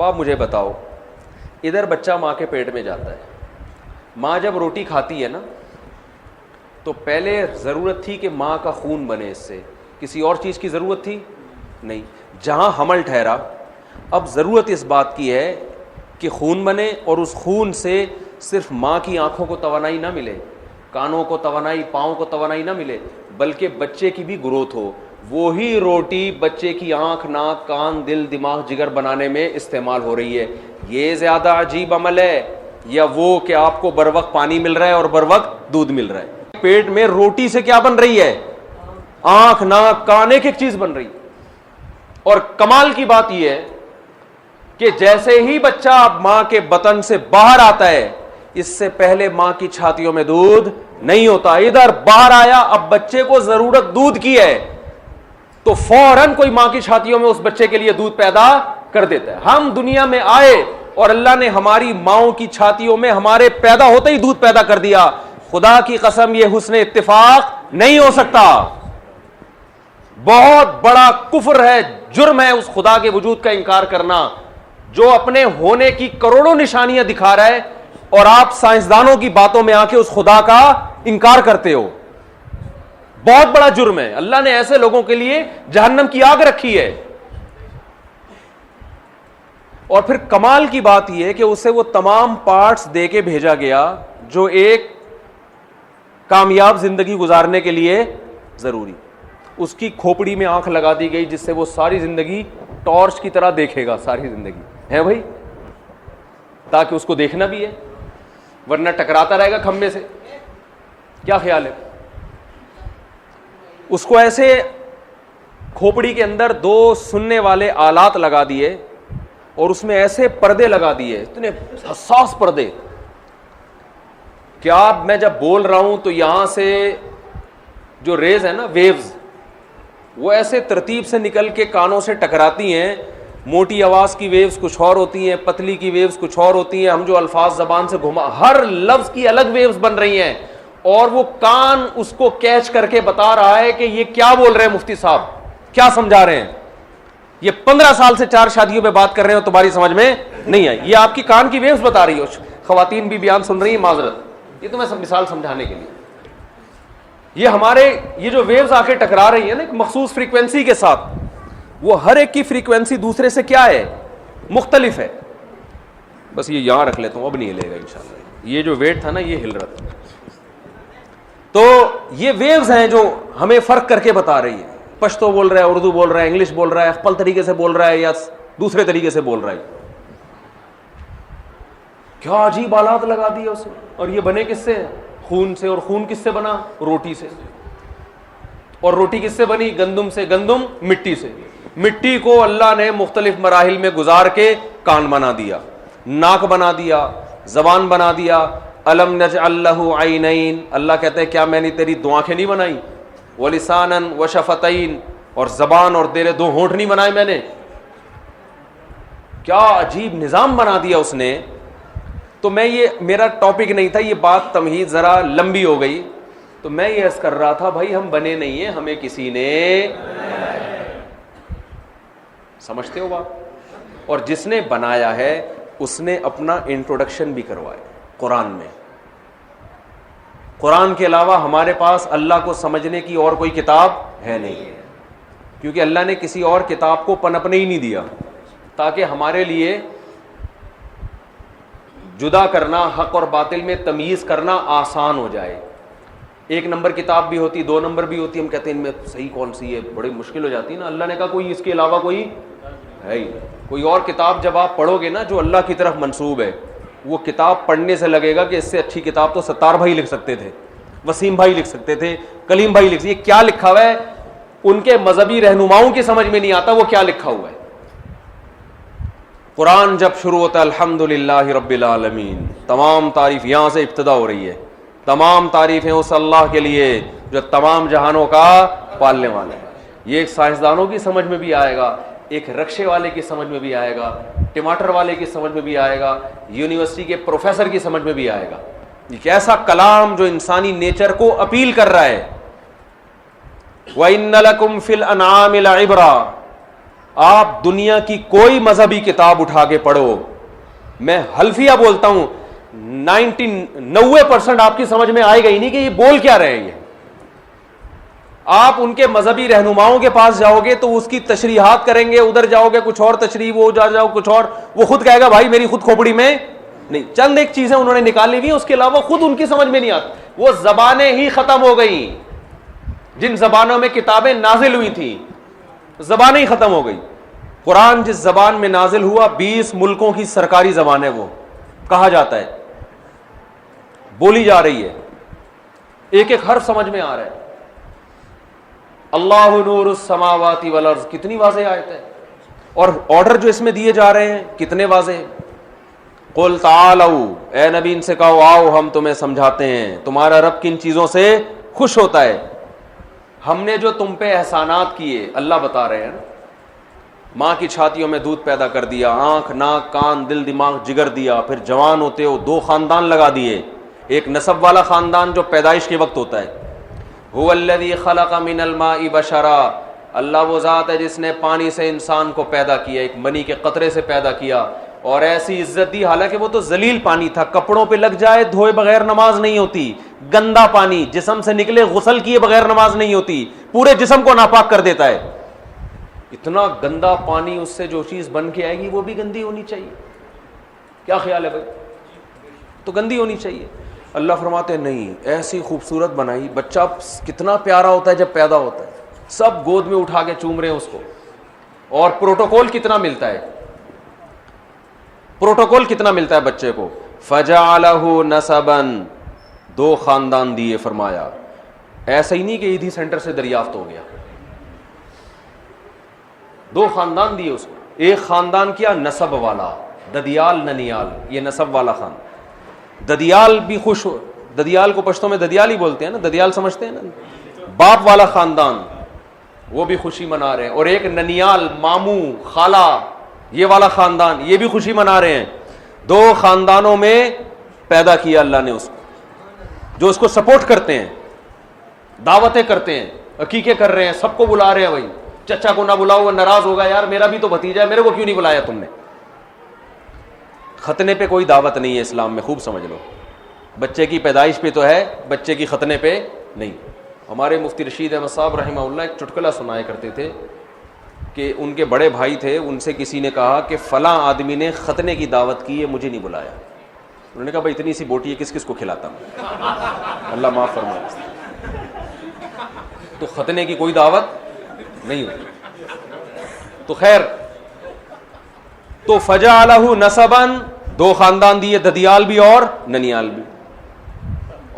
باپ مجھے بتاؤ, ادھر بچہ ماں کے پیٹ میں جاتا ہے, ماں جب روٹی کھاتی ہے نا تو پہلے ضرورت تھی کہ ماں کا خون بنے, اس سے کسی اور چیز کی ضرورت تھی نہیں. جہاں حمل ٹھہرا اب ضرورت اس بات کی ہے کہ خون بنے, اور اس خون سے صرف ماں کی آنکھوں کو توانائی نہ ملے, کانوں کو توانائی, پاؤں کو توانائی نہ ملے, بلکہ بچے کی بھی گروتھ ہو. وہی روٹی بچے کی آنکھ, ناک, کان, دل, دماغ, جگر بنانے میں استعمال ہو رہی ہے. یہ زیادہ عجیب عمل ہے یا وہ کہ آپ کو بر وقت پانی مل رہا ہے اور بر وقت دودھ مل رہا ہے؟ پیٹ میں روٹی سے کیا بن رہی ہے؟ آنکھ, ناک, کان, ایک ایک چیز بن رہی. اور کمال کی بات یہ ہے کہ جیسے ہی بچہ ماں کے بطن سے باہر آتا ہے, اس سے پہلے ماں کی چھاتیوں میں دودھ نہیں ہوتا, ادھر باہر آیا, اب بچے کو ضرورت دودھ کی ہے تو فوراً کوئی ماں کی چھاتیوں میں اس بچے کے لیے دودھ پیدا کر دیتا ہے. ہم دنیا میں آئے اور اللہ نے ہماری ماؤں کی چھاتیوں میں ہمارے پیدا ہوتے ہی دودھ پیدا کر دیا. خدا کی قسم یہ حسن اتفاق نہیں ہو سکتا. بہت بڑا کفر ہے, جرم ہے اس خدا کے وجود کا انکار کرنا جو اپنے ہونے کی کروڑوں نشانیاں دکھا رہا ہے, اور آپ سائنسدانوں کی باتوں میں آ کے اس خدا کا انکار کرتے ہو. بہت بڑا جرم ہے. اللہ نے ایسے لوگوں کے لیے جہنم کی آگ رکھی ہے. اور پھر کمال کی بات یہ ہے کہ اسے وہ تمام پارٹس دے کے بھیجا گیا جو ایک کامیاب زندگی گزارنے کے لیے ضروری. اس کی کھوپڑی میں آنکھ لگا دی گئی جس سے وہ ساری زندگی ٹارچ کی طرح دیکھے گا, ساری زندگی ہے بھائی, تاکہ اس کو دیکھنا بھی ہے, ورنہ ٹکراتا رہے گا کھمبے سے. کیا خیال ہے؟ اس کو ایسے کھوپڑی کے اندر 2 سننے والے آلات لگا دیے اور اس میں ایسے پردے لگا دیے, اتنے حساس پردے, کیا میں جب بول رہا ہوں تو یہاں سے جو ریز ہے نا, ویوز, وہ ایسے ترتیب سے نکل کے کانوں سے ٹکراتی ہیں. موٹی آواز کی ویوز کچھ اور ہوتی ہیں, پتلی کی ویوز کچھ اور ہوتی ہیں, ہم جو الفاظ زبان سے گھما, ہر لفظ کی الگ ویوز بن رہی ہیں, اور وہ کان اس کو کیچ کر کے بتا رہا ہے کہ یہ کیا بول رہے ہیں مفتی صاحب, کیا سمجھا رہے ہیں. یہ 15 سال سے 4 شادیوں پہ بات کر رہے ہیں, تمہاری سمجھ میں نہیں آئی. یہ آپ کی کان کی ویوز بتا رہی ہو. خواتین بھی بیان سن رہی ہیں, معذرت, یہ تو میں مثال سمجھانے کے لیے. یہ ہمارے یہ جو ویوز آ کے ٹکرا رہی ہیں نا ایک مخصوص فریکوینسی کے ساتھ, وہ ہر ایک کی فریکوینسی دوسرے سے کیا ہے؟ مختلف ہے. بس یہ یہاں رکھ لیتا ہوں, اب نہیں ہلے گا انشاءاللہ. یہ جو ویٹ تھا نا یہ ہل رہا تھا. تو یہ ویوز ہیں جو ہمیں فرق کر کے بتا رہی ہے. پشتو بول رہا ہے, اردو بول رہا ہے, انگلش بول رہا ہے, افپل طریقے سے بول رہا ہے یا دوسرے طریقے سے بول رہا ہے. کیا عجیب آلات لگا دیے اسے. اور یہ بنے کس سے؟ خون سے. اور خون کس سے بنا؟ روٹی سے. اور روٹی کس سے بنی؟ گندم سے. گندم مٹی سے. مٹی کو اللہ نے مختلف مراحل میں گزار کے کان بنا دیا, ناک بنا دیا, زبان بنا دیا. الم نجعل لہ عینین, اللہ کہتے ہیں کیا میں نے تیری 2 آنکھیں نہیں بنائی؟ ولسانا وشفتین, اور زبان اور تیرے 2 ہونٹ نہیں بنائے میں نے؟ کیا عجیب نظام بنا دیا اس نے. تو میں یہ میرا ٹاپک نہیں تھا, یہ بات تمہید ذرا لمبی ہو گئی, تو میں یہ عرض کر رہا تھا بھائی ہم بنے نہیں ہیں, ہمیں کسی نے, سمجھتے ہو بات. اور جس نے بنایا ہے اس نے اپنا انٹروڈکشن بھی کروایا قرآن میں. قرآن کے علاوہ ہمارے پاس اللہ کو سمجھنے کی اور کوئی کتاب ہے نہیں, کیونکہ اللہ نے کسی اور کتاب کو پنپنے ہی نہیں دیا تاکہ ہمارے لیے جدا کرنا, حق اور باطل میں تمیز کرنا آسان ہو جائے. 1 نمبر کتاب بھی ہوتی, 2 نمبر بھی ہوتی, ہم کہتے ہیں ان میں صحیح کون سی ہے, بڑی مشکل ہو جاتی ہے نا. اللہ نے کہا کوئی اس کے علاوہ کوئی ہے ہی. کوئی اور کتاب جب آپ پڑھو گے نا جو اللہ کی طرف منسوب ہے, وہ کتاب پڑھنے سے لگے گا کہ اس سے اچھی کتاب تو ستار بھائی لکھ سکتے تھے, وسیم بھائی لکھ سکتے تھے, کلیم بھائی لکھ. یہ کیا لکھا ہوا ہے ان کے مذہبی رہنماؤں کی سمجھ میں نہیں آتا وہ کیا لکھا ہوا ہے. قرآن جب شروع ہوتا ہے الحمدللہ رب العالمین, تمام تعریف یہاں سے ابتدا ہو رہی ہے. تمام تعریفیں اس اللہ کے لیے جو تمام جہانوں کا پالنے والا ہے. یہ ایک سائنسدانوں کی سمجھ میں بھی آئے گا, ایک رکشے والے کی سمجھ میں بھی آئے گا, ٹماٹر والے کی سمجھ میں بھی آئے گا, یونیورسٹی کے پروفیسر کی سمجھ میں بھی آئے گا. ایک ایسا کلام جو انسانی نیچر کو اپیل کر رہا ہے. وَإِنَّ لَكُمْ فِي الْأَنْعَامِ لَعِبْرَةً, آپ دنیا کی کوئی مذہبی کتاب اٹھا کے پڑھو، میں حلفیہ بولتا ہوں 90% آپ کی سمجھ میں آئے گا ہی نہیں کہ یہ بول کیا رہے ہیں. آپ ان کے مذہبی رہنماؤں کے پاس جاؤ گے تو اس کی تشریحات کریں گے، ادھر جاؤ گے کچھ اور تشریح، وہ جاؤ کچھ اور، وہ خود کہے گا بھائی میری خود کھوپڑی میں نہیں. چند ایک چیزیں انہوں نے نکالی ہوئی، اس کے علاوہ خود ان کی سمجھ میں نہیں آتی. وہ زبانیں ہی ختم ہو گئیں، جن زبانوں میں کتابیں نازل ہوئی تھیں زبانیں ہی ختم ہو گئی. قرآن جس زبان میں نازل ہوا 20 ملکوں کی سرکاری زبان ہے، وہ کہا جاتا ہے، بولی جا رہی ہے، ایک ایک حرف سمجھ میں آ رہا ہے. اللہ نور السماوات والارض، کتنی واضح آیت ہے. اور آرڈر جو اس میں دیے جا رہے ہیں کتنے واضح ہیں. قل تعالوا، اے نبی ان سے کہو آؤ ہم تمہیں سمجھاتے ہیں تمہارا رب کن چیزوں سے خوش ہوتا ہے. ہم نے جو تم پہ احسانات کیے، اللہ بتا رہے ہیں نا، ماں کی چھاتیوں میں دودھ پیدا کر دیا، آنکھ ناک کان دل دماغ جگر دیا، پھر جوان ہوتے ہو 2 خاندان لگا دیے. ایک نسب والا خاندان جو پیدائش کے وقت ہوتا ہے، هو الذی خلق من الماء بشرا، اللہ وہ ذات ہے جس نے پانی سے انسان کو پیدا کیا، ایک منی کے قطرے سے پیدا کیا، اور ایسی عزت دی، حالانکہ وہ تو ذلیل پانی تھا، کپڑوں پہ لگ جائے دھوئے بغیر نماز نہیں ہوتی. گندا پانی جسم سے نکلے غسل کیے بغیر نماز نہیں ہوتی، پورے جسم کو ناپاک کر دیتا ہے. اتنا گندا پانی، اس سے جو چیز بن کے آئے گی وہ بھی گندی ہونی چاہیے. کیا خیال ہے بھائی؟ تو گندی ہونی چاہیے. اللہ فرماتے ہیں نہیں، ایسی خوبصورت بنائی. بچہ کتنا پیارا ہوتا ہے جب پیدا ہوتا ہے، سب گود میں اٹھا کے چوم رہے ہیں اس کو. اور پروٹوکول کتنا ملتا ہے، پروٹوکول کتنا ملتا ہے بچے کو. فجعلہ نسبا، 2 خاندان دیے. فرمایا ایسا ہی نہیں کہ ایدھی سینٹر سے دریافت ہو گیا، 2 خاندان دیے اس کو. ایک خاندان کیا نسب والا، ددیال ننیال، یہ نسب والا خاندان. ددیال بھی خوش ہو، ددیال کو پشتوں میں ددیال ہی بولتے ہیں نا، ددیال سمجھتے ہیں نا، باپ والا خاندان، وہ بھی خوشی منا رہے ہیں. اور ایک ننیال، ماموں خالہ، یہ والا خاندان، یہ بھی خوشی منا رہے ہیں. 2 خاندانوں میں پیدا کیا اللہ نے اس کو، جو اس کو سپورٹ کرتے ہیں، دعوتیں کرتے ہیں، عقیقے کر رہے ہیں، سب کو بلا رہے ہیں. بھائی چچا کو نہ بلاؤ وہ ناراض ہوگا، یار میرا بھی تو بھتیجا ہے، میرے کو کیوں نہیں بلایا تم نے. ختنے پہ کوئی دعوت نہیں ہے اسلام میں، خوب سمجھ لو. بچے کی پیدائش پہ تو ہے، بچے کی ختنے پہ نہیں. ہمارے مفتی رشید احمد صاحب رحمہ اللہ ایک چٹکلا سنایا کرتے تھے کہ ان کے بڑے بھائی تھے، ان سے کسی نے کہا کہ فلاں آدمی نے ختنے کی دعوت کی ہے، مجھے نہیں بلایا. انہوں نے کہا بھائی اتنی سی بوٹی ہے کس کس کو کھلاتا ہوں، اللہ معاف فرمائے. تو ختنے کی کوئی دعوت نہیں ہوتی. تو خیر، تو فجعلہ نسبا، 2 خاندان دیے، ددیال بھی اور ننیال بھی.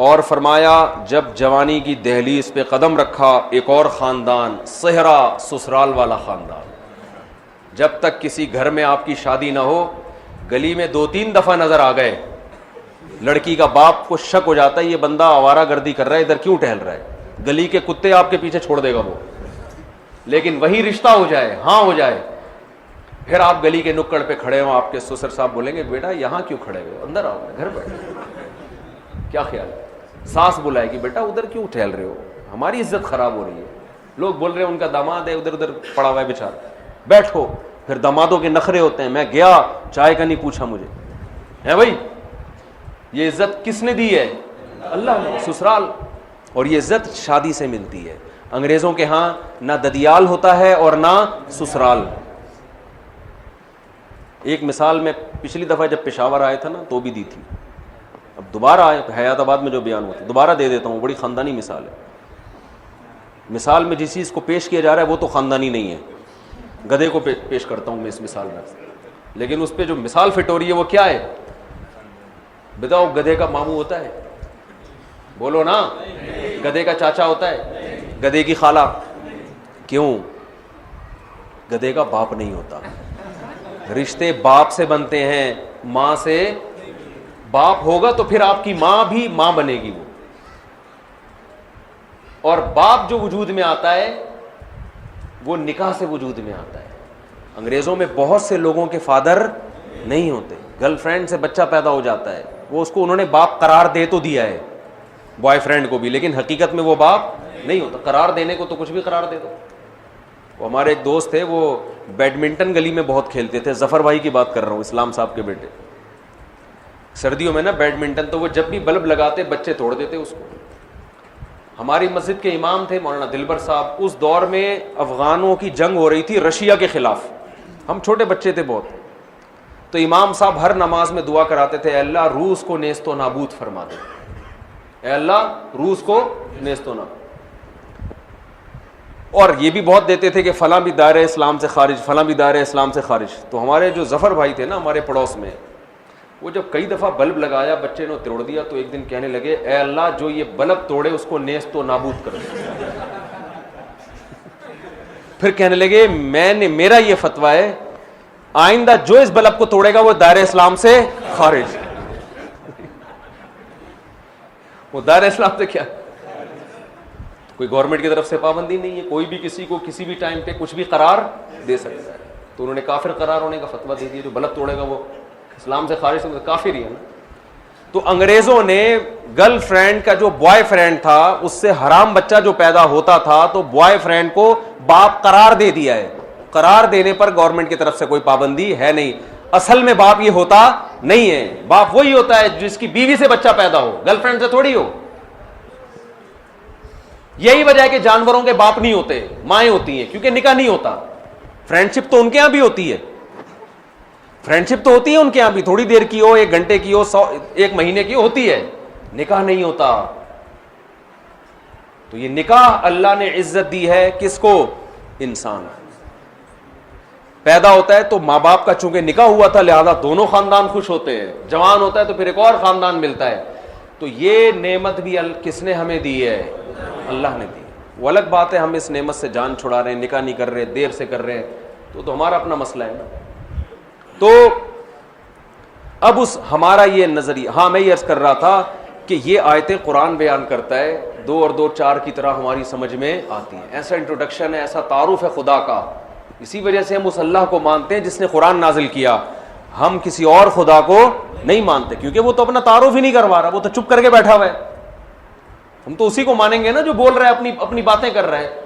اور فرمایا جب جوانی کی دہلیز پہ قدم رکھا، ایک اور خاندان، صہرا، سسرال والا خاندان. جب تک کسی گھر میں آپ کی شادی نہ ہو، گلی میں 2-3 دفعہ نظر آ گئے، لڑکی کا باپ کو شک ہو جاتا ہے یہ بندہ آوارہ گردی کر رہا ہے، ادھر کیوں ٹہل رہا ہے. گلی کے کتے آپ کے پیچھے چھوڑ دے گا وہ، لیکن وہی رشتہ ہو جائے، ہاں ہو جائے، پھر آپ گلی کے نکڑ پہ کھڑے ہوں، آپ کے سسر صاحب بولیں گے بیٹا یہاں کیوں کھڑے ہوئے، اندر آؤ گھر بیٹھے. کیا خیال ہے؟ ساس بلائے گی بیٹا ادھر کیوں ٹہل رہے ہو، ہماری عزت خراب ہو رہی ہے. لوگ بول رہے ہیں ان کا داماد ہے ادھر ادھر پڑا ہوا ہے بیچارہ، بیٹھو. پھر دامادوں کے نخرے ہوتے ہیں، میں گیا چائے کا نہیں پوچھا مجھے. ہے بھائی یہ عزت کس نے دی ہے؟ اللہ نے. سسرال. اور یہ عزت شادی سے ملتی ہے. انگریزوں کے ہاں نہ ددیال ہوتا ہے اور نہ سسرال. ایک مثال میں پچھلی دفعہ جب پشاور آیا تھا نا تو بھی دی تھی، اب دوبارہ آئے حیات آباد میں جو بیان ہوا تھا دوبارہ دے دیتا ہوں. بڑی خاندانی مثال ہے. مثال میں جس چیز کو پیش کیا جا رہا ہے وہ تو خاندانی نہیں ہے، گدھے کو پیش کرتا ہوں میں اس مثال میں، لیکن اس پہ جو مثال فٹ ہو رہی ہے وہ کیا ہے بتاؤ. گدھے کا ماموں ہوتا ہے؟ بولو نا. گدھے کا چاچا ہوتا ہے؟ گدھے کی خالہ؟ کیوں؟ گدھے کا باپ نہیں ہوتا. رشتے باپ سے بنتے ہیں، ماں سے. باپ ہوگا تو پھر آپ کی ماں بھی ماں بنے گی وہ. اور باپ جو وجود میں آتا ہے وہ نکاح سے وجود میں آتا ہے. انگریزوں میں بہت سے لوگوں کے فادر نہیں ہوتے، گرل فرینڈ سے بچہ پیدا ہو جاتا ہے، وہ اس کو انہوں نے باپ قرار دے تو دیا ہے بوائے فرینڈ کو بھی، لیکن حقیقت میں وہ باپ نہیں ہوتا. قرار دینے کو تو کچھ بھی قرار دے دو. وہ ہمارے ایک دوست تھے, وہ بیڈمنٹن گلی میں بہت کھیلتے تھے, ظفر بھائی کی بات کر رہا ہوں, اسلام صاحب کے بیٹے. سردیوں میں نا بیڈمنٹن, تو وہ جب بھی بلب لگاتے بچے توڑ دیتے اس کو. ہماری مسجد کے امام تھے مولانا دلبر صاحب. اس دور میں افغانوں کی جنگ ہو رہی تھی رشیا کے خلاف, ہم چھوٹے بچے تھے بہت. تو امام صاحب ہر نماز میں دعا کراتے تھے, اے اللہ روس کو نیست و نابود فرما دے, اے اللہ روس کو نیست و نابود. اور یہ بھی بہت دیتے تھے کہ فلاں بھی دائرہ اسلام سے خارج, فلاں بھی دائرہ اسلام سے خارج. تو ہمارے جو ظفر بھائی تھے نا ہمارے پڑوس میں, وہ جب کئی دفعہ بلب لگایا بچے نے توڑ دیا, تو ایک دن کہنے لگے اے اللہ جو یہ بلب توڑے اس کو نیست و نابود کر دے. پھر کہنے لگے میرا یہ فتویٰ ہے, آئندہ جو اس بلب کو توڑے گا وہ دائرہ اسلام سے خارج. وہ دائرہ اسلام سے کیا, کوئی گورنمنٹ کی طرف سے پابندی نہیں ہے, کوئی بھی کسی کو کسی بھی ٹائم پہ کچھ بھی قرار دے سکتا ہے. تو انہوں نے کافر قرار ہونے کا فتویٰ دے دیا, جو بلب توڑے گا وہ اسلام سے خارج, سے کافر ہی ہے نا. تو انگریزوں نے گرل فرینڈ کا جو بوائے فرینڈ تھا اس سے حرام بچہ جو پیدا ہوتا تھا, تو بوائے فرینڈ کو باپ قرار دے دیا ہے. قرار دینے پر گورنمنٹ کی طرف سے کوئی پابندی ہے نہیں. اصل میں باپ یہ ہوتا نہیں ہے, باپ وہی ہوتا ہے جس کی بیوی سے بچہ پیدا ہو, گرل فرینڈ سے تھوڑی ہو. یہی وجہ ہے کہ جانوروں کے باپ نہیں ہوتے, مائیں ہوتی ہیں, کیونکہ نکاح نہیں ہوتا. فرینڈشپ تو ان کے یہاں بھی ہوتی ہے, فرینڈشپ تو ہوتی ہے ان کے یہاں بھی, تھوڑی دیر کی ہو, 1 گھنٹے کی ہو, 1 مہینے کی ہوتی ہے, نکاح نہیں ہوتا. تو یہ نکاح اللہ نے عزت دی ہے کس کو, انسان پیدا ہوتا ہے تو ماں باپ کا چونکہ نکاح ہوا تھا لہذا دونوں خاندان خوش ہوتے ہیں. جوان ہوتا ہے تو پھر ایک اور خاندان ملتا ہے. تو یہ نعمت بھی کس نے ہمیں دی ہے, اللہ نے دی. وہ الگ بات ہے ہم اس نعمت سے جان چھڑا رہے ہیں, نکاح نہیں کر رہے, دیر سے کر رہے ہیں, تو ہمارا اپنا مسئلہ ہے نا. تو اب اس ہمارا یہ نظریہ, ہاں میں یہ عرض کر رہا تھا کہ یہ آیتیں قرآن بیان کرتا ہے, 2 اور 2 4 کی طرح ہماری سمجھ میں آتی ہیں. ایسا انٹروڈکشن ہے, ایسا تعارف ہے خدا کا. اسی وجہ سے ہم اس اللہ کو مانتے ہیں جس نے قرآن نازل کیا, ہم کسی اور خدا کو نہیں مانتے, کیونکہ وہ تو اپنا تعارف ہی نہیں کروا رہا, وہ تو چپ کر کے بیٹھا ہوا ہے. ہم تو اسی کو مانیں گے نا جو بول رہا ہے, اپنی باتیں کر رہا ہے.